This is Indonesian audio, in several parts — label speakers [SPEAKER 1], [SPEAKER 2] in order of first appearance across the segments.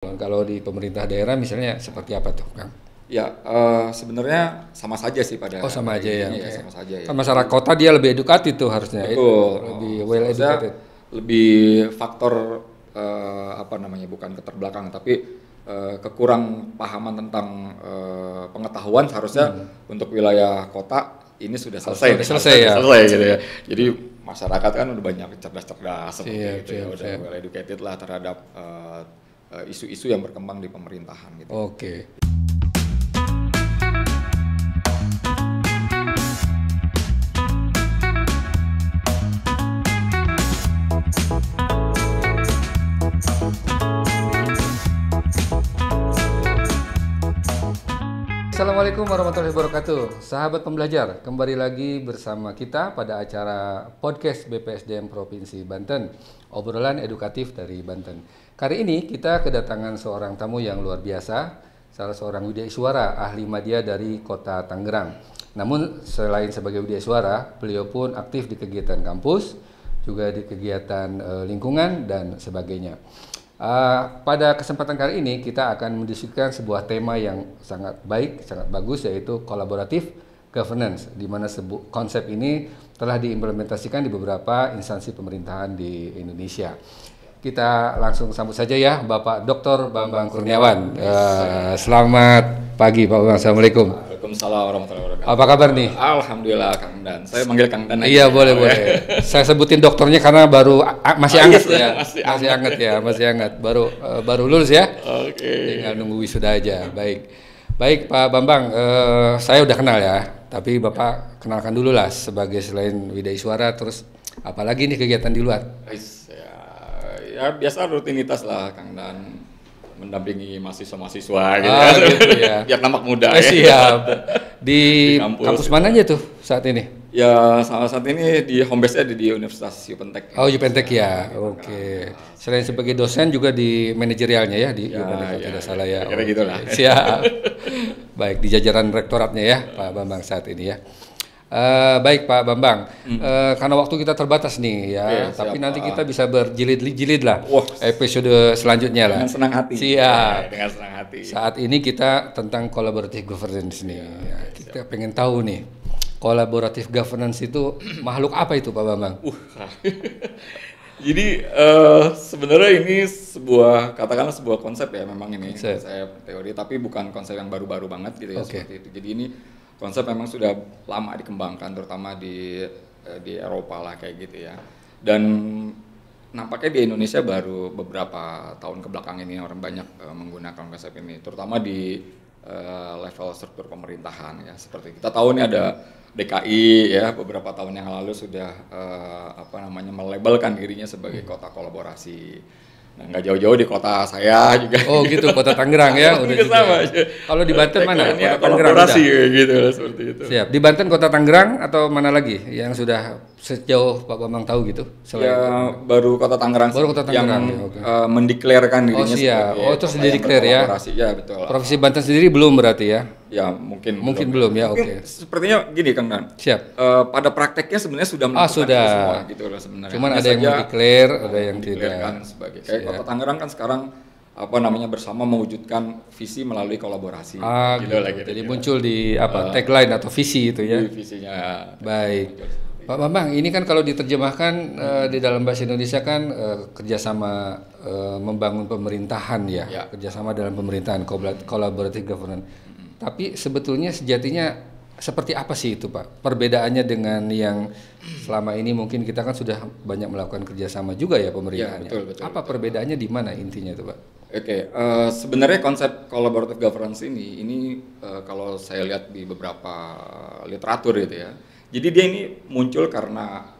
[SPEAKER 1] Kalau di pemerintah daerah misalnya seperti apa tuh, Kang?
[SPEAKER 2] Ya, sebenarnya sama saja sih pada
[SPEAKER 1] Oh sama aja ya,
[SPEAKER 2] intinya ya,
[SPEAKER 1] oke.
[SPEAKER 2] sama saja ya.
[SPEAKER 1] Kan masyarakat kota dia lebih edukatif tuh harusnya,
[SPEAKER 2] Betul.
[SPEAKER 1] lebih well
[SPEAKER 2] Seharusnya
[SPEAKER 1] educated.
[SPEAKER 2] lebih faktor apa namanya, bukan keterbelakangan tapi kekurang pahaman tentang pengetahuan seharusnya untuk wilayah kota ini sudah selesai.
[SPEAKER 1] Sudah selesai ya.
[SPEAKER 2] Selesai gitu ya. Jadi masyarakat kan udah banyak cerdas-cerdas seperti
[SPEAKER 1] Iya,
[SPEAKER 2] itu ya, udah well educated lah terhadap isu-isu yang berkembang di pemerintahan gitu.
[SPEAKER 1] Oke. Assalamualaikum warahmatullahi wabarakatuh. Sahabat pembelajar, kembali lagi bersama kita pada acara podcast BPSDM Provinsi Banten, obrolan edukatif dari Banten. Kali ini kita kedatangan seorang tamu yang luar biasa, salah seorang widyaswara ahli media dari Kota Tangerang. Namun selain sebagai widyaswara, beliau pun aktif di kegiatan kampus, juga di kegiatan lingkungan dan sebagainya. Pada kesempatan kali ini kita akan mendiskusikan sebuah tema yang sangat baik, sangat bagus, yaitu kolaboratif governance, di mana konsep ini telah diimplementasikan di beberapa instansi pemerintahan di Indonesia. Kita langsung sambut saja ya Bapak Dr. Bambang Kurniawan. Selamat pagi Pak Bambang, Assalamualaikum.
[SPEAKER 2] Waalaikumsalam warahmatullahi wabarakatuh.
[SPEAKER 1] Apa kabar nih?
[SPEAKER 2] Alhamdulillah Kang Dan. Saya manggil Kang Dan aja.
[SPEAKER 1] Iya boleh. Saya sebutin dokternya karena baru masih hangat ya. Masih hangat. Baru lulus ya.
[SPEAKER 2] Oke.
[SPEAKER 1] Tinggal nunggu wisuda aja. Baik Pak Bambang, saya udah kenal ya. Tapi Bapak kenalkan dulu lah sebagai selain widyaswara, terus apalagi nih kegiatan di luar?
[SPEAKER 2] Ya biasa rutinitas lah Kang Dan, mendampingi mahasiswa-mahasiswa gitu,
[SPEAKER 1] Gitu ya.
[SPEAKER 2] Biar nampak muda ya.
[SPEAKER 1] Siap. Di kampus
[SPEAKER 2] kampus
[SPEAKER 1] mana aja tuh saat ini?
[SPEAKER 2] Ya saat ini di home base-nya di Universitas UPentek.
[SPEAKER 1] Oh, UPentek ya. Oke. Selain sebagai dosen juga di manajerialnya ya di UPentek kalau tidak salah ya.
[SPEAKER 2] Kira gitulah.
[SPEAKER 1] Siap. Baik, di jajaran rektoratnya ya Pak Bambang saat ini ya. Baik Pak Bambang, karena waktu kita terbatas nih ya, tapi nanti kita bisa berjilid-jilid lah. Episode selanjutnya lah.
[SPEAKER 2] Dengan senang hati.
[SPEAKER 1] Siap.
[SPEAKER 2] Dengan senang hati.
[SPEAKER 1] Saat ini kita tentang collaborative governance nih. Ya, kita pengen tahu nih, collaborative governance itu makhluk apa itu Pak Bambang?
[SPEAKER 2] Jadi sebenarnya ini katakanlah sebuah konsep ya, memang ini konsep teori, tapi bukan konsep yang baru-baru banget gitu ya, seperti itu. Jadi ini konsep memang sudah lama dikembangkan, terutama di Eropa lah kayak gitu ya. Dan nampaknya di Indonesia baru beberapa tahun kebelakang ini orang banyak menggunakan konsep ini, terutama di level struktur pemerintahan ya. Seperti kita tahu nih ada DKI ya, beberapa tahun yang lalu sudah melabelkan dirinya sebagai kota kolaborasi. Nah, nggak jauh-jauh di kota saya juga.
[SPEAKER 1] Oh gitu, Kota Tangerang ya, udah juga.
[SPEAKER 2] Sama.
[SPEAKER 1] Kalau di Banten mana?
[SPEAKER 2] Kota
[SPEAKER 1] Tangerang
[SPEAKER 2] kolaborasi gitu seperti itu.
[SPEAKER 1] Siap. Di Banten Kota Tangerang atau mana lagi yang sudah sejauh Pak Bambang tahu gitu?
[SPEAKER 2] Ya baru Kota Tangerang.
[SPEAKER 1] Baru Kota Tangerang
[SPEAKER 2] yang mendeklarkan dirinya
[SPEAKER 1] sebagai terus dideklar ya.
[SPEAKER 2] Ya betul.
[SPEAKER 1] Provinsi Banten sendiri belum berarti ya?
[SPEAKER 2] Ya mungkin
[SPEAKER 1] belum ya. Oke.
[SPEAKER 2] Sepertinya gini Kang Dan.
[SPEAKER 1] Siap.
[SPEAKER 2] Pada prakteknya sebenarnya sudah melakukan
[SPEAKER 1] sudah.
[SPEAKER 2] itu semua gitu loh sebenarnya.
[SPEAKER 1] Cuman ada yang mendeklar, ada yang tidak.
[SPEAKER 2] Sebagai kayak Kota Tangerang kan sekarang bersama mewujudkan visi melalui kolaborasi.
[SPEAKER 1] Gitu. Jadi muncul di tagline atau visi itu ya.
[SPEAKER 2] Visinya.
[SPEAKER 1] Baik. Pak Bambang, ini kan kalau diterjemahkan di dalam bahasa Indonesia kan kerjasama membangun pemerintahan ya, kerjasama dalam pemerintahan, collaborative governance. Tapi sebetulnya sejatinya seperti apa sih itu Pak? Perbedaannya dengan yang selama ini mungkin kita kan sudah banyak melakukan kerjasama juga ya pemerintahannya.
[SPEAKER 2] Ya, betul.
[SPEAKER 1] Apa perbedaannya di mana intinya itu Pak?
[SPEAKER 2] Oke, sebenarnya konsep collaborative governance ini kalau saya lihat di beberapa literatur gitu ya. Jadi dia ini muncul karena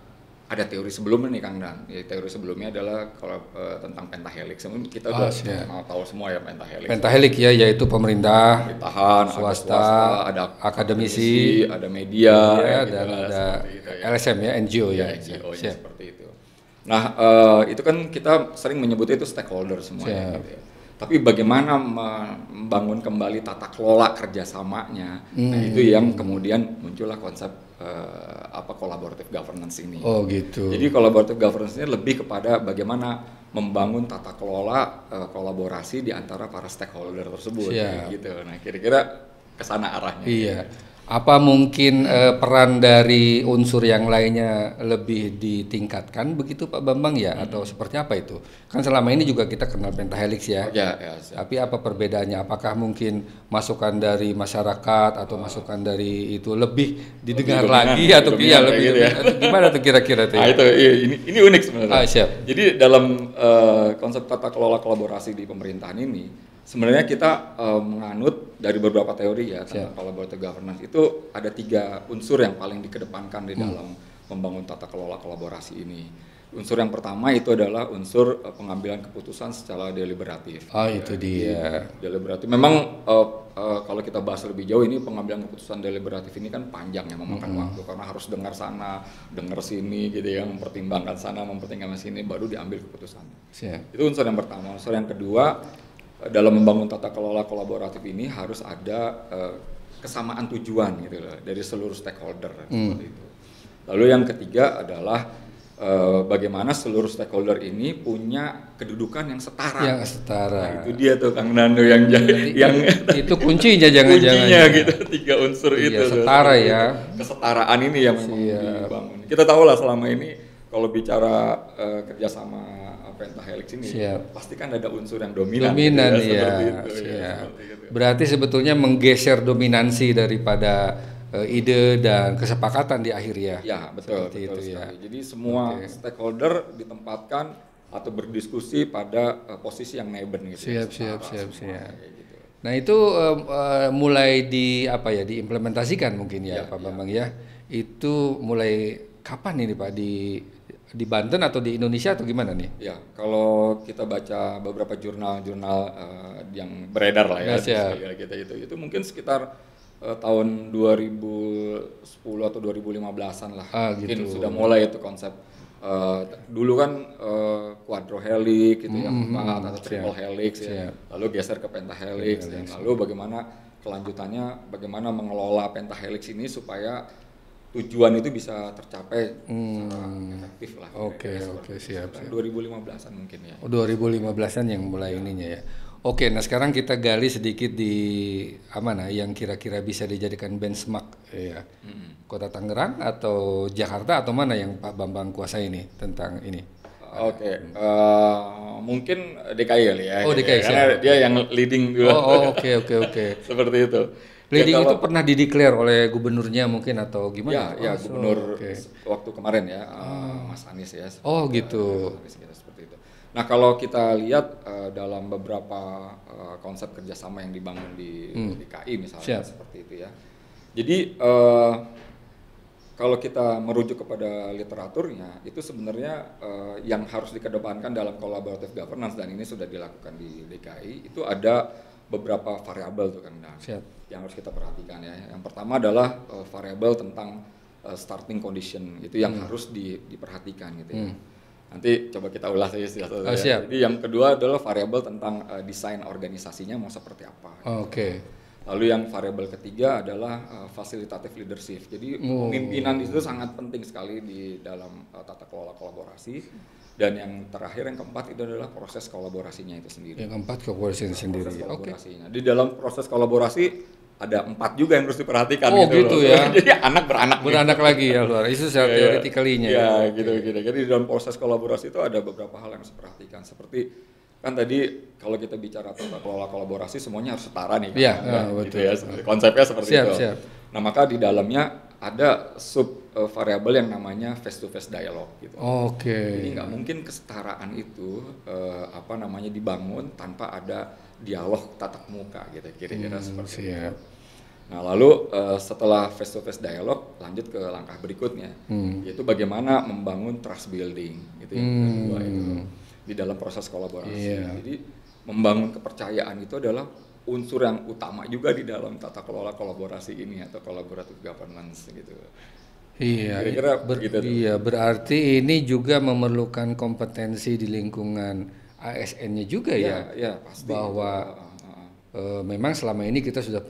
[SPEAKER 2] ada teori sebelumnya nih Kang Dan. Ya, teori sebelumnya adalah tentang pentahelix. Kita udah tahu semua ya pentahelix.
[SPEAKER 1] Pentahelix ya, yaitu
[SPEAKER 2] pemerintahan,
[SPEAKER 1] swasta,
[SPEAKER 2] ada
[SPEAKER 1] akademisi,
[SPEAKER 2] ada media
[SPEAKER 1] dan ada LSM ya, NGO ya.
[SPEAKER 2] NGO ya, seperti itu. Nah, itu kan kita sering menyebutnya itu stakeholder semuanya gitu ya. Tapi bagaimana membangun kembali tata kelola kerjasamanya, nah itu yang kemudian muncullah konsep collaborative governance ini.
[SPEAKER 1] Oh gitu.
[SPEAKER 2] Jadi collaborative governance ini lebih kepada bagaimana membangun tata kelola kolaborasi di antara para stakeholder tersebut gitu. Nah, kira-kira ke sana arahnya.
[SPEAKER 1] Iya. Apa mungkin peran dari unsur yang lainnya lebih ditingkatkan begitu Pak Bambang ya, atau seperti apa itu? Kan selama ini juga kita kenal pentahelix ya. Tapi apa perbedaannya? Apakah mungkin masukan dari masyarakat atau masukan dari itu lebih didengar lagi atau lebih gitu ya? Gimana tuh kira-kira tuh?
[SPEAKER 2] Nah, itu ini unik sebenarnya.
[SPEAKER 1] Siap.
[SPEAKER 2] Jadi dalam konsep tata kelola kolaborasi di pemerintahan ini sebenarnya kita menganut dari beberapa teori ya tentang collaborative governance. Itu ada 3 unsur yang paling dikedepankan di dalam membangun tata kelola kolaborasi ini. Unsur yang pertama itu adalah unsur pengambilan keputusan secara deliberatif.
[SPEAKER 1] Itu dia.
[SPEAKER 2] Deliberatif. Memang kalau kita bahas lebih jauh, ini pengambilan keputusan deliberatif ini kan panjang ya, memakan waktu karena harus dengar sana, dengar sini gitu ya, mempertimbangkan sana, mempertimbangkan sini, baru diambil keputusan. Itu unsur yang pertama. Unsur yang kedua, dalam membangun tata kelola kolaboratif ini harus ada kesamaan tujuan gitu loh dari seluruh stakeholder seperti itu. Lalu yang ketiga adalah bagaimana seluruh stakeholder ini punya kedudukan yang setara.
[SPEAKER 1] Yang setara.
[SPEAKER 2] Nah, itu dia tuh Kang Nando yang
[SPEAKER 1] itu kuncinya jangan-jangan.
[SPEAKER 2] Kuncinya gitu, 3 unsur itu.
[SPEAKER 1] Setara ya.
[SPEAKER 2] Kesetaraan ini yang memang dibangun. Kita tahu lah selama ini kalau bicara kerjasama pentahelix ini pasti kan ada unsur yang dominan gitu ya, seperti itu.
[SPEAKER 1] Berarti sebetulnya menggeser dominansi daripada ide dan kesepakatan di akhir ya.
[SPEAKER 2] Ya, betul itu ya. Jadi semua stakeholder ditempatkan atau berdiskusi pada posisi yang neben gitu.
[SPEAKER 1] Siap. Gitu. Nah, itu mulai diimplementasikan mungkin ya Pak Bambang ya. Itu mulai kapan ini Pak, di Banten atau di Indonesia atau gimana nih?
[SPEAKER 2] Ya, kalau kita baca beberapa jurnal-jurnal yang beredar lah ya, itu mungkin sekitar tahun 2010 atau 2015-an lah. Mungkin sudah mulai itu konsep. Dulu kan quadrohelix gitu yang atau triple helix ya. Lalu geser ke pentahelix lalu bagaimana kelanjutannya, bagaimana mengelola pentahelix ini supaya tujuan itu bisa tercapai secara efektif lah.
[SPEAKER 1] Oke, siap.
[SPEAKER 2] 2015-an mungkin ya.
[SPEAKER 1] 2015-an yang mulai ininya ya. Oke, nah sekarang kita gali sedikit di yang kira-kira bisa dijadikan benchmark ya. Kota Tangerang atau Jakarta atau mana yang Pak Bambang kuasai ini tentang ini?
[SPEAKER 2] Mungkin DKI kali ya.
[SPEAKER 1] DKI.
[SPEAKER 2] Karena dia yang leading dulu.
[SPEAKER 1] Oke.
[SPEAKER 2] Seperti itu.
[SPEAKER 1] Leading itu pernah dideklar oleh gubernurnya mungkin atau gimana?
[SPEAKER 2] Ya, gubernur waktu kemarin ya, Mas Anies ya.
[SPEAKER 1] Gitu.
[SPEAKER 2] Seperti itu. Nah, kalau kita lihat dalam beberapa konsep kerjasama yang dibangun di DKI misalnya seperti itu ya. Jadi kalau kita merujuk kepada literaturnya, itu sebenarnya yang harus dikedepankan dalam collaborative governance, dan ini sudah dilakukan di DKI, itu ada beberapa variabel tuh kan yang harus kita perhatikan ya. Yang pertama adalah variabel tentang starting condition, itu yang harus diperhatikan gitu ya. Nanti coba kita ulas aja satu-satu ya. Jadi yang kedua adalah variabel tentang desain organisasinya mau seperti apa. Lalu yang variabel ketiga adalah fasilitative leadership. Jadi pemimpinan itu sangat penting sekali di dalam tata kelola kolaborasi. Dan yang terakhir, yang keempat, itu adalah proses kolaborasinya itu sendiri.
[SPEAKER 1] Yang keempat kolaborasinya sendiri.
[SPEAKER 2] Di dalam proses kolaborasi ada 4 juga yang harus diperhatikan.
[SPEAKER 1] Gitu ya.
[SPEAKER 2] Jadi anak beranak
[SPEAKER 1] lagi ya luar. Itu secara teoretikalinya.
[SPEAKER 2] Ya, gitu. Jadi di dalam proses kolaborasi itu ada beberapa hal yang harus diperhatikan. Seperti kan tadi kalau kita bicara tata kelola kolaborasi semuanya harus setara nih.
[SPEAKER 1] Betul.
[SPEAKER 2] Gitu ya. Konsepnya seperti itu.
[SPEAKER 1] Siap.
[SPEAKER 2] Nah, maka di dalamnya ada sub variabel yang namanya face to face dialog gitu. Jadi nggak mungkin kesetaraan itu dibangun tanpa ada dialog tatap muka gitu, kira-kira seperti itu. Nah, lalu setelah face to face dialog, lanjut ke langkah berikutnya, yaitu bagaimana membangun trust building, gitu yang kedua itu di dalam proses kolaborasi. Jadi membangun kepercayaan itu adalah unsur yang utama juga di dalam tata kelola kolaborasi ini atau collaborative governance gitu.
[SPEAKER 1] Berarti ini juga memerlukan kompetensi di lingkungan ASN-nya juga ya.
[SPEAKER 2] Pasti.
[SPEAKER 1] Bahwa memang selama ini kita sudah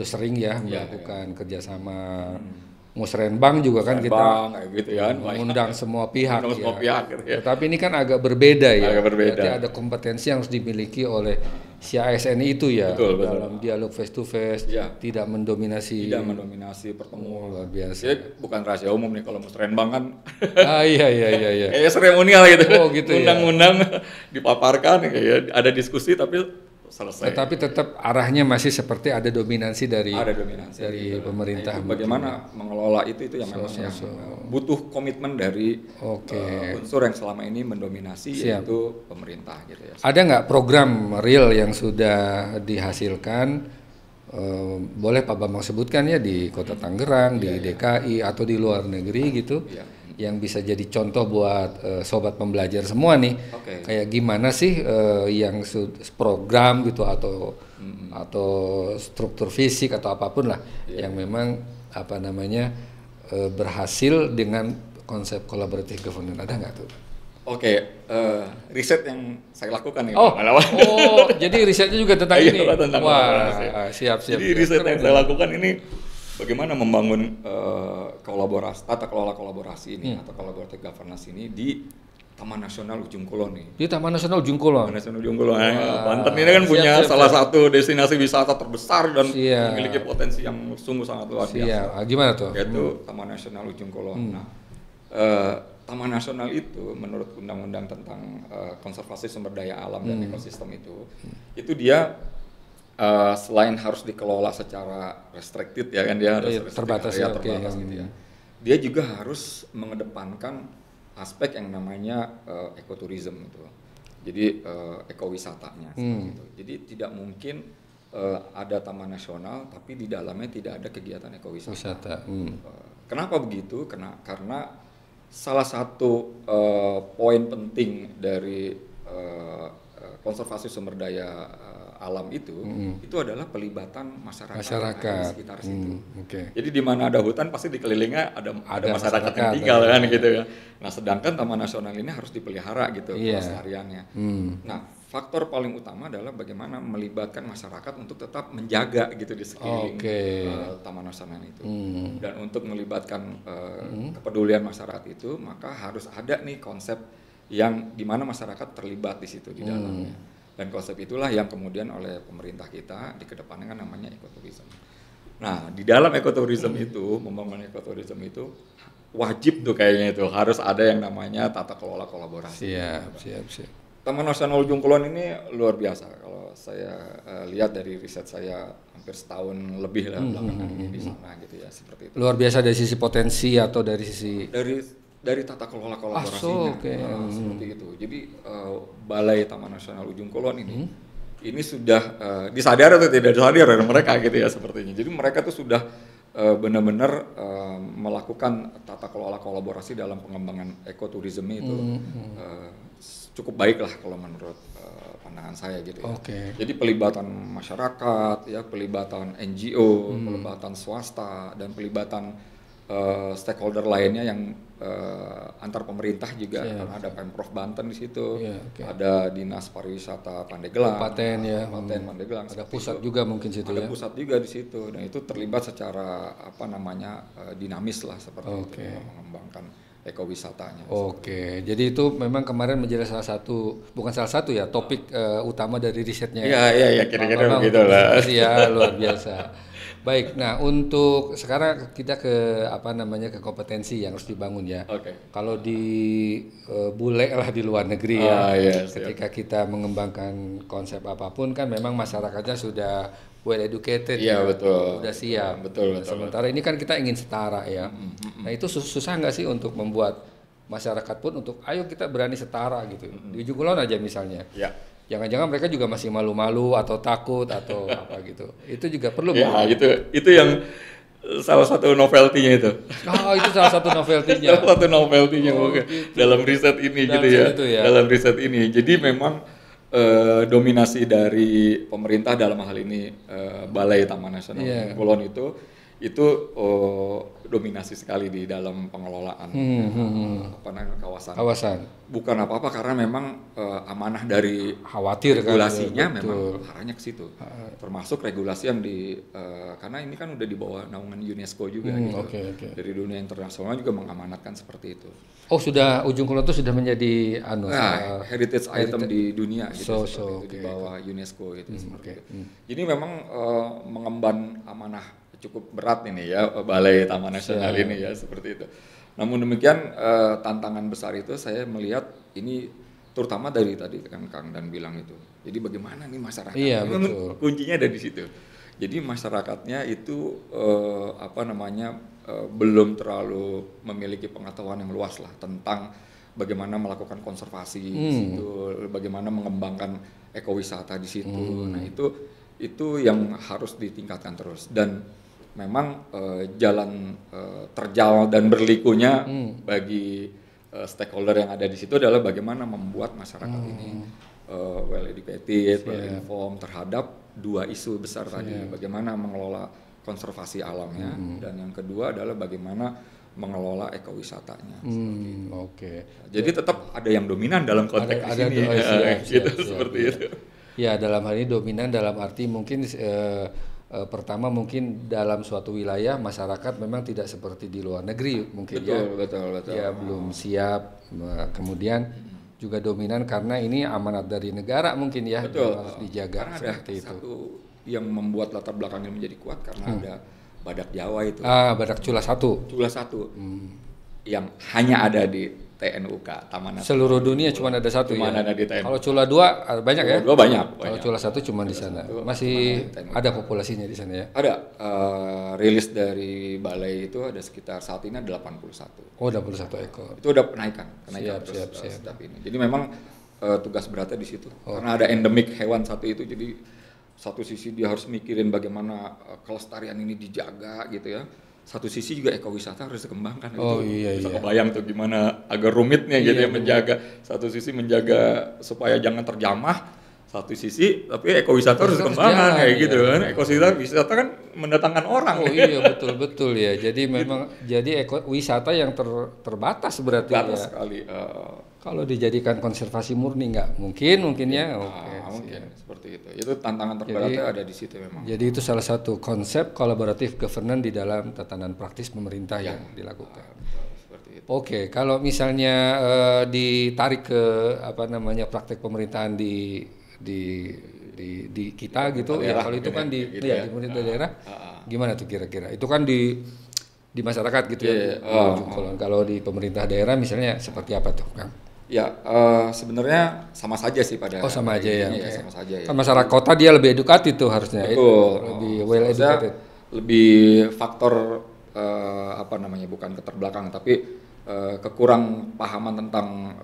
[SPEAKER 1] sering ya melakukan kerjasama musrenbang juga kan kita
[SPEAKER 2] kayak gitu ya,
[SPEAKER 1] mengundang semua pihak
[SPEAKER 2] mengundang semua pihak gitu ya.
[SPEAKER 1] Tetapi ini kan agak berbeda ya.
[SPEAKER 2] Agak berbeda.
[SPEAKER 1] Berarti ada kompetensi yang harus dimiliki oleh si ASN itu ya,
[SPEAKER 2] betul.
[SPEAKER 1] dalam dialog face to face, tidak mendominasi
[SPEAKER 2] pertemuan.
[SPEAKER 1] Luar biasa.
[SPEAKER 2] Jadi bukan rahasia umum nih kalau musrenbang kan.
[SPEAKER 1] Iya.
[SPEAKER 2] Kayak seremonial gitu.
[SPEAKER 1] Oh gitu ya.
[SPEAKER 2] Undang-undang dipaparkan kayak ada diskusi tapi selesai.
[SPEAKER 1] Tetapi tetap arahnya masih seperti ada dominasi dari
[SPEAKER 2] gitu.
[SPEAKER 1] pemerintah.
[SPEAKER 2] Nah, bagaimana mengelola itu yang memang yang butuh komitmen dari unsur yang selama ini mendominasi yaitu pemerintah gitu ya.
[SPEAKER 1] Ada nggak program real yang sudah dihasilkan? Boleh Pak Bambang sebutkan ya di Kota Tangerang, di DKI atau di luar negeri gitu. Yang bisa jadi contoh buat sobat pembelajar semua nih, kayak gimana sih yang program gitu atau struktur fisik atau apapun lah yang memang berhasil dengan konsep collaborative governance, ada nggak tuh?
[SPEAKER 2] Riset yang saya lakukan nih.
[SPEAKER 1] Jadi risetnya juga tentang ini.
[SPEAKER 2] Wah,
[SPEAKER 1] siap.
[SPEAKER 2] Jadi riset yang saya lakukan ini bagaimana membangun tata kelola kolaborasi ini atau collaborative governance ini di Taman Nasional Ujung Kulon nih.
[SPEAKER 1] Di Taman Nasional Ujung Kulon.
[SPEAKER 2] Banten ini kan punya salah satu destinasi wisata terbesar dan memiliki potensi yang sungguh sangat luar biasa.
[SPEAKER 1] Gimana tuh?
[SPEAKER 2] Yaitu Taman Nasional Ujung Kulon. Nah, Taman Nasional itu menurut undang-undang tentang konservasi sumber daya alam dan ekosistem itu dia selain harus dikelola secara restricted ya kan, dia harus
[SPEAKER 1] terbatas
[SPEAKER 2] gitu ya. Dia juga harus mengedepankan aspek yang namanya ekoturism itu. Jadi ekowisatanya gitu. Jadi tidak mungkin ada taman nasional tapi di dalamnya tidak ada kegiatan ekowisata. Kenapa begitu? Karena salah satu poin penting dari konservasi sumber daya alam itu adalah pelibatan masyarakat di sekitar situ. Jadi di mana ada hutan pasti dikelilingnya ada masyarakat yang tinggal kan gitu ya. Nah, sedangkan Taman Nasional ini harus dipelihara gitu pelestariannya. Nah, faktor paling utama adalah bagaimana melibatkan masyarakat untuk tetap menjaga gitu di sekeliling Taman Nasional itu. Dan untuk melibatkan kepedulian masyarakat itu, maka harus ada nih konsep yang dimana masyarakat terlibat di situ di dalamnya. Dan konsep itulah yang kemudian oleh pemerintah kita dikedepankan namanya ekoturism. Nah, di dalam ekoturism itu, membangun ekoturism itu wajib tuh kayaknya itu harus ada yang namanya tata kelola kolaborasi.
[SPEAKER 1] Siap.
[SPEAKER 2] Taman Nasional Ujung Kulon ini luar biasa. Kalau saya lihat dari riset saya hampir setahun lebih lah belakangan ini di sana gitu ya, seperti itu.
[SPEAKER 1] Luar biasa dari sisi potensi atau dari sisi
[SPEAKER 2] dari tata kelola kolaborasinya seperti itu. Jadi Balai Taman Nasional Ujung Kulon ini sudah disadari atau tidak disadari oleh mereka gitu ya sepertinya. Jadi mereka tuh sudah benar-benar melakukan tata kelola kolaborasi dalam pengembangan ekoturisme itu cukup baik lah kalau menurut pandangan saya gitu ya. Jadi pelibatan masyarakat, ya pelibatan NGO, pelibatan swasta dan pelibatan stakeholder lainnya yang antar pemerintah juga, karena ada Pemprov Banten di situ, ada Dinas Pariwisata Pandeglang, Kabupaten Pandeglang,
[SPEAKER 1] ada pusat juga mungkin situ
[SPEAKER 2] ada pusat juga di situ, dan itu terlibat secara dinamis lah seperti itu mengembangkan ekowisatanya.
[SPEAKER 1] Jadi itu memang kemarin menjadi bukan salah satu ya topik utama dari risetnya.
[SPEAKER 2] Iya kira-kira begitulah.
[SPEAKER 1] Ya luar biasa. Baik, nah untuk sekarang kita ke ke kompetensi yang harus dibangun ya. Kalau di bule lah di luar negeri ketika kita mengembangkan konsep apapun kan memang masyarakatnya sudah well educated,
[SPEAKER 2] betul.
[SPEAKER 1] Sudah siap.
[SPEAKER 2] Betul.
[SPEAKER 1] Sementara ini kan kita ingin setara ya. Nah itu susah nggak sih untuk membuat masyarakat pun untuk ayo kita berani setara gitu. Di Ujung Kulon aja misalnya. Jangan-jangan mereka juga masih malu-malu atau takut atau apa gitu. Itu juga perlu.
[SPEAKER 2] Itu yang salah satu novelty-nya itu.
[SPEAKER 1] Itu salah satu novelty-nya.
[SPEAKER 2] Salah satu novelty-nya gitu. Dalam riset ini gitu ya. Dalam riset ini. Jadi memang dominasi dari pemerintah dalam hal ini Balai Taman Nasional Kulon itu dominasi sekali di dalam pengelolaan apa namanya kawasan. Bukan apa-apa karena memang amanah dari
[SPEAKER 1] khawatir
[SPEAKER 2] regulasinya kan, memang arahnya ke situ. Termasuk regulasi yang karena ini kan udah di bawah naungan UNESCO juga gitu. Dari dunia internasional juga mengamanatkan seperti itu.
[SPEAKER 1] Oh, sudah Ujung Kulon itu sudah menjadi
[SPEAKER 2] heritage item di dunia gitu, di bawah UNESCO gitu seperti itu. Jadi memang mengemban amanah cukup berat ini ya Balai Taman Nasional ini ya seperti itu. Namun demikian tantangan besar itu saya melihat ini terutama dari tadi kan Kang Dan bilang itu. Jadi bagaimana nih masyarakat?
[SPEAKER 1] Betul.
[SPEAKER 2] Kuncinya ada di situ. Jadi masyarakatnya itu belum terlalu memiliki pengetahuan yang luas lah tentang bagaimana melakukan konservasi di situ, bagaimana mengembangkan ekowisata di situ. Nah, itu yang harus ditingkatkan terus dan memang jalan terjal dan berlikunya bagi stakeholder yang ada di situ adalah bagaimana membuat masyarakat ini well educated, well informed terhadap dua isu besar tadi, bagaimana mengelola konservasi alamnya dan yang kedua adalah bagaimana mengelola ekowisatanya. Jadi tetap ada yang dominan dalam konteks ini, seperti itu.
[SPEAKER 1] Ya, dalam hal ini dominan dalam arti mungkin pertama mungkin dalam suatu wilayah masyarakat memang tidak seperti di luar negeri mungkin
[SPEAKER 2] betul.
[SPEAKER 1] Ya belum siap, kemudian juga dominan karena ini amanat dari negara mungkin ya, harus dijaga.
[SPEAKER 2] Karena ada satu yang membuat latar belakangnya menjadi kuat karena ada badak Jawa itu.
[SPEAKER 1] Badak Cula 1.
[SPEAKER 2] Yang hanya ada di TNUK Taman Nasional.
[SPEAKER 1] Seluruh dunia cuma ada satu
[SPEAKER 2] ya. Ada di TNUK.
[SPEAKER 1] Kalau Cula 2 banyak ya?
[SPEAKER 2] Cula 2 banyak.
[SPEAKER 1] Kalau Cula 1 cuma di sana. Masih ada populasinya di sana ya?
[SPEAKER 2] Ada. Rilis dari balai itu ada sekitar saat ini 81.
[SPEAKER 1] Oh, 81 ekor.
[SPEAKER 2] Itu udah kenaikan siap. Setiap ini. Jadi memang tugas beratnya di situ. Karena ada endemik hewan satu itu, jadi satu sisi dia harus mikirin bagaimana kelestarian ini dijaga gitu ya. Satu sisi juga ekowisata harus dikembangkan bisa kebayang tuh gimana agak rumitnya gitu ya menjaga. Satu sisi menjaga supaya jangan terjamah, satu sisi tapi ekowisata harus dikembangkan kayak gitu kan. Ekowisata kan mendatangkan orang.
[SPEAKER 1] Betul ya. Jadi memang jadi ekowisata yang terbatas berarti
[SPEAKER 2] terbatas sekali.
[SPEAKER 1] Kalau dijadikan konservasi murni nggak mungkin ya.
[SPEAKER 2] Mungkin seperti itu. Itu tantangan terberatnya ada di situ memang.
[SPEAKER 1] Jadi itu salah satu konsep kolaboratif governance di dalam tatanan praktis pemerintah yang dilakukan.
[SPEAKER 2] Seperti itu.
[SPEAKER 1] Oke, kalau misalnya ditarik ke praktek pemerintahan di kita gitu ya, kalau itu kan di pemerintah daerah gimana tuh kira-kira? Itu kan di masyarakat gitu ya. Kalau di pemerintah daerah misalnya seperti apa tuh, Kang?
[SPEAKER 2] Ya, sebenarnya sama saja sih pada.
[SPEAKER 1] Sama aja ya.
[SPEAKER 2] Sama saja ya.
[SPEAKER 1] Kan masyarakat kota dia lebih edukatif tuh harusnya.
[SPEAKER 2] Betul.
[SPEAKER 1] Lebih well educated.
[SPEAKER 2] Lebih faktor bukan keterbelakangan tapi kekurang pahaman tentang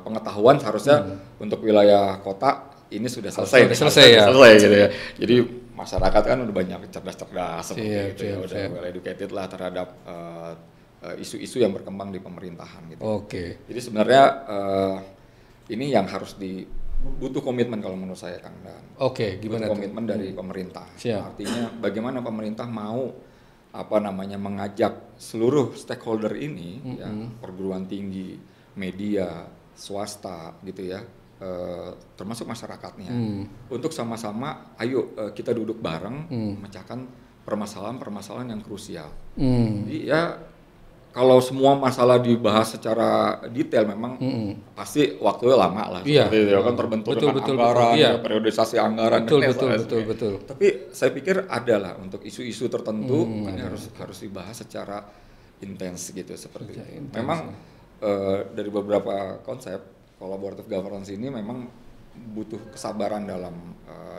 [SPEAKER 2] pengetahuan seharusnya untuk wilayah kota ini sudah selesai gitu ya. Jadi masyarakat kan udah banyak cerdas seperti itu ya, udah well educated lah terhadap isu-isu yang berkembang di pemerintahan gitu. Jadi sebenarnya ini yang harus butuh komitmen kalau menurut saya Kang Dan.
[SPEAKER 1] Gimana
[SPEAKER 2] komitmen dari pemerintah. Artinya bagaimana pemerintah mau mengajak seluruh stakeholder ini ya, perguruan tinggi, media, swasta gitu ya. Termasuk masyarakatnya untuk sama-sama ayo kita duduk bareng memecahkan permasalahan-permasalahan yang krusial. Jadi ya kalau semua masalah dibahas secara detail memang pasti waktunya lama lah. Seperti itu kan terbentur anggaran, periodisasi anggaran.
[SPEAKER 1] Betul.
[SPEAKER 2] Tapi saya pikir ada lah untuk isu-isu tertentu ini harus dibahas secara intens gitu seperti itu. Memang dari beberapa konsep collaborative governance ini memang butuh kesabaran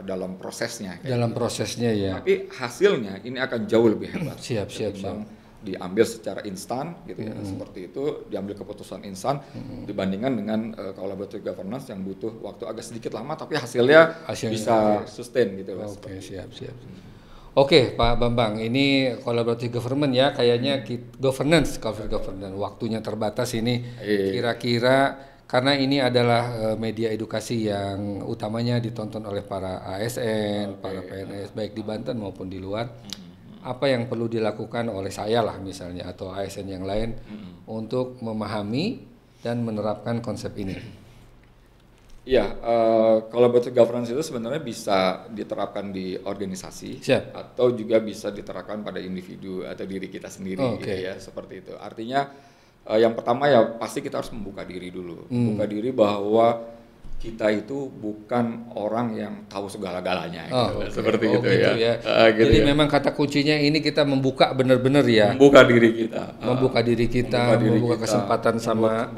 [SPEAKER 2] dalam prosesnya.
[SPEAKER 1] Dalam prosesnya ya.
[SPEAKER 2] Tapi hasilnya ini akan jauh lebih hebat.
[SPEAKER 1] Siap.
[SPEAKER 2] Diambil secara instan gitu ya, seperti itu diambil keputusan instan dibandingkan dengan collaborative governance yang butuh waktu agak sedikit lama tapi hasilnya bisa sustain gitu.
[SPEAKER 1] Siap. Oke, Pak Bambang, ini collaborative government ya, kayaknya governance waktunya terbatas ini. Kira-kira karena ini adalah media edukasi yang utamanya ditonton oleh para ASN, para PNS baik di Banten maupun di luar. apa yang perlu dilakukan oleh saya lah misalnya atau ASN yang lain untuk memahami dan menerapkan konsep ini?
[SPEAKER 2] Iya, collaborative governance itu sebenarnya bisa diterapkan di organisasi atau juga bisa diterapkan pada individu atau diri kita sendiri gitu ya, seperti itu. Artinya yang pertama ya pasti kita harus membuka diri dulu, membuka diri bahwa kita itu bukan orang yang tahu segala-galanya gitu. Seperti itu gitu ya.
[SPEAKER 1] Gitu. Jadi memang kata kuncinya ini kita membuka benar-benar ya.
[SPEAKER 2] Membuka diri kita.
[SPEAKER 1] Membuka kesempatan sama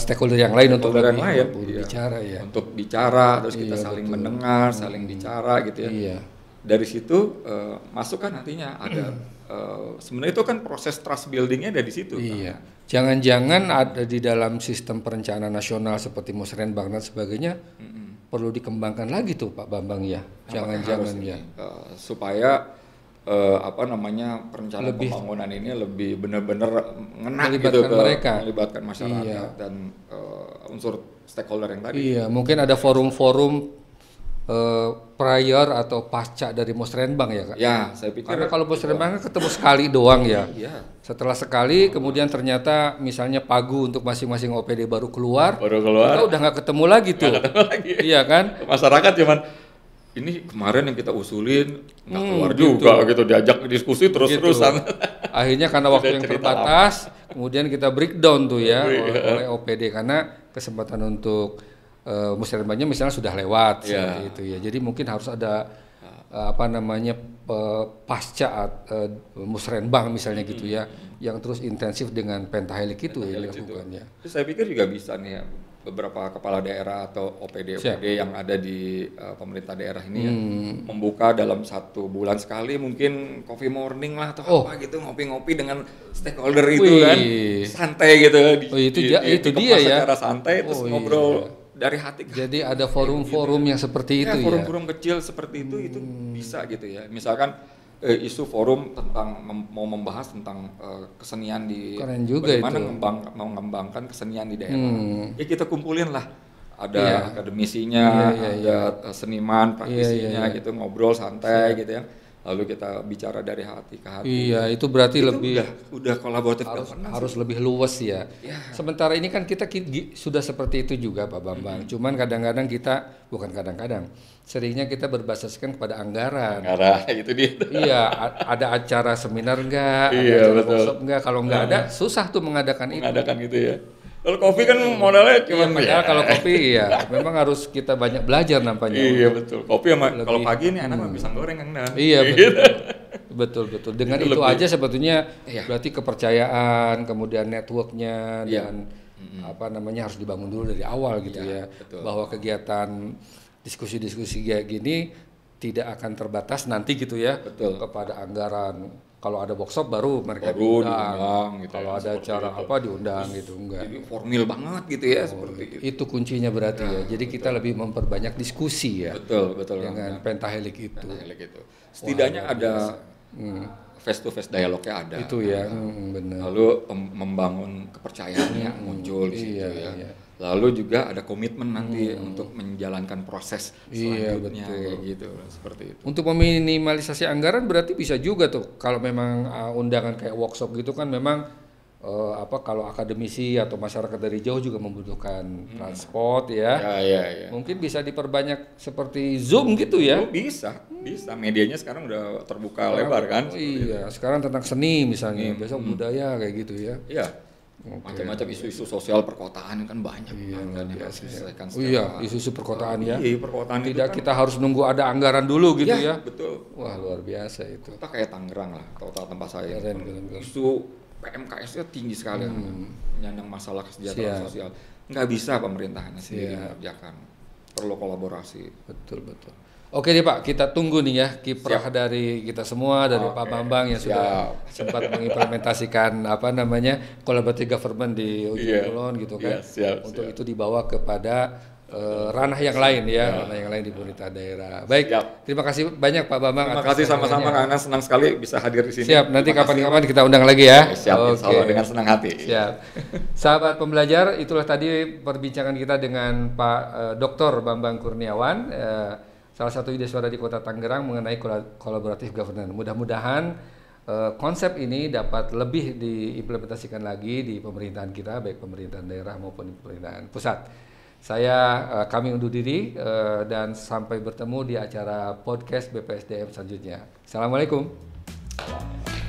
[SPEAKER 1] stakeholder yang lain untuk bicara ya.
[SPEAKER 2] Untuk bicara, terus kita saling mendengar, saling bicara gitu ya.
[SPEAKER 1] Iya.
[SPEAKER 2] Dari situ masuk kan nantinya ada sebenarnya itu kan proses trust buildingnya ada di situ.
[SPEAKER 1] Iya. Kan? Jangan-jangan ada di dalam sistem perencanaan nasional seperti Musrenbang dan sebagainya perlu dikembangkan lagi tuh Pak Bambang ya. Jangan-jangan ya.
[SPEAKER 2] Supaya perencanaan pembangunan ini lebih benar-benar ngena gitu melibatkan masyarakat dan unsur stakeholder yang tadi.
[SPEAKER 1] Iya, mungkin ada forum-forum prior atau pasca dari Musrenbang ya Kak?
[SPEAKER 2] Ya, saya pikir.
[SPEAKER 1] Karena kalau Musrenbang ketemu sekali doang ya.
[SPEAKER 2] Iya.
[SPEAKER 1] Setelah sekali, kemudian ternyata misalnya pagu untuk masing-masing OPD baru keluar. Kita udah nggak ketemu lagi tuh. Iya kan?
[SPEAKER 2] Masyarakat cuman ini kemarin yang kita usulin nggak keluar juga gitu, diajak diskusi terus-terusan.
[SPEAKER 1] Akhirnya karena waktu yang terbatas, kemudian kita breakdown tuh ya oleh OPD karena kesempatan untuk Musrenbangnya misalnya sudah lewat seperti itu ya. Jadi mungkin harus ada pasca Musrenbang misalnya gitu ya, yang terus intensif dengan pentahelik itu ya dilakukannya.
[SPEAKER 2] Saya pikir juga bisa nih ya, beberapa kepala daerah atau OPD yang ada di pemerintah daerah ini ya, membuka dalam 1 bulan sekali mungkin coffee morning lah atau apa gitu, ngopi-ngopi dengan stakeholder itu kan, santai gitu.
[SPEAKER 1] Itu dia ya.
[SPEAKER 2] Secara santai terus ngobrol dari hati.
[SPEAKER 1] Jadi ada forum-forum yang seperti itu ya.
[SPEAKER 2] Forum-forum kecil seperti itu bisa gitu ya. Misalkan isu forum tentang mau membahas tentang kesenian di bagaimana mengembangkan kesenian di daerah. Ya kita kumpulin lah. Ada akademisinya, ada seniman, praktisinya gitu, ngobrol santai gitu ya. Lalu kita bicara dari hati ke hati.
[SPEAKER 1] Iya, itu berarti itu lebih
[SPEAKER 2] udah kolaboratif
[SPEAKER 1] harus lebih luas ya. Sementara ini kan kita sudah seperti itu juga Pak Bambang. Cuman kadang-kadang kita seringnya kita berbasiskan kepada anggaran.
[SPEAKER 2] Itu dia.
[SPEAKER 1] Iya, ada acara seminar enggak, ada acara workshop enggak. Kalau enggak ada, susah tuh mengadakan itu.
[SPEAKER 2] Gitu ya. Kalau kopi kan modalnya cuma
[SPEAKER 1] kalau kopi ya memang harus kita banyak belajar nampaknya.
[SPEAKER 2] Iya betul. Kopi kalau pagi nih anak pisang goreng kan.
[SPEAKER 1] Iya betul. Dengan itu aja sebetulnya berarti kepercayaan, kemudian networknya dan harus dibangun dulu dari awal gitu ya. Betul. Bahwa kegiatan diskusi-diskusi kayak gini tidak akan terbatas nanti gitu ya. Betul. Kepada anggaran. Kalau ada workshop baru mereka diundang gitu. Kalau ada acara diundang gitu, enggak.
[SPEAKER 2] Jadi formil banget gitu ya seperti itu.
[SPEAKER 1] Itu kuncinya berarti ya. Jadi kita lebih memperbanyak diskusi ya.
[SPEAKER 2] Betul.
[SPEAKER 1] Dengan pentahelik itu.
[SPEAKER 2] Setidaknya ada face to face dialognya ada.
[SPEAKER 1] Itu ya, benar.
[SPEAKER 2] Lalu membangun kepercayaannya muncul di situ ya. Iya. Lalu juga ada komitmen nanti untuk menjalankan proses selanjutnya kayak gitu, seperti itu.
[SPEAKER 1] Untuk meminimalisasi anggaran berarti bisa juga tuh kalau memang undangan kayak workshop gitu kan memang kalau akademisi atau masyarakat dari jauh juga membutuhkan transport ya.
[SPEAKER 2] Ya.
[SPEAKER 1] Mungkin bisa diperbanyak seperti Zoom gitu ya.
[SPEAKER 2] Bisa. Medianya sekarang udah terbuka lebar kan.
[SPEAKER 1] Iya, sekarang tentang seni misalnya, besok budaya kayak gitu ya.
[SPEAKER 2] Iya. Macam-macam isu-isu sosial perkotaan kan banyak kan diselesaikan.
[SPEAKER 1] Isu-isu perkotaan ya.
[SPEAKER 2] Iya, perkotaan
[SPEAKER 1] tidak kita harus nunggu ada anggaran dulu gitu ya.
[SPEAKER 2] Betul.
[SPEAKER 1] Wah, luar biasa itu.
[SPEAKER 2] Kota kayak Tangerang lah, kota tempat saya. Isu PMKS-nya tinggi sekali, menyandang masalah kesejahteraan sosial. Nggak bisa pemerintahannya sendiri mengerjakan. Perlu kolaborasi.
[SPEAKER 1] Betul. Oke deh Pak, kita tunggu nih ya kiprah dari kita semua, dari Pak Bambang yang sudah sempat mengimplementasikan collaborative government di Ujung Kulon gitu kan. Untuk itu dibawa kepada ranah yang lain ya, ranah yang lain di pemerintah daerah. Baik, terima kasih banyak Pak Bambang.
[SPEAKER 2] Terima kasih sama-sama Kang Anas, senang sekali bisa hadir di sini.
[SPEAKER 1] Siap, nanti kapan-kapan kita undang lagi ya.
[SPEAKER 2] Siap, insya Allah dengan senang hati.
[SPEAKER 1] Siap. Sahabat pembelajar, itulah tadi perbincangan kita dengan Pak Dr. Bambang Kurniawan, salah satu ide suara di Kota Tangerang mengenai collaborative governance. Mudah-mudahan konsep ini dapat lebih diimplementasikan lagi di pemerintahan kita, baik pemerintahan daerah maupun pemerintahan pusat. Kami undur diri dan sampai bertemu di acara podcast BPSDM selanjutnya. Assalamualaikum.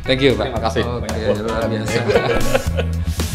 [SPEAKER 1] Thank you, Pak.
[SPEAKER 2] Terima kasih.
[SPEAKER 1] Oke, luar biasa.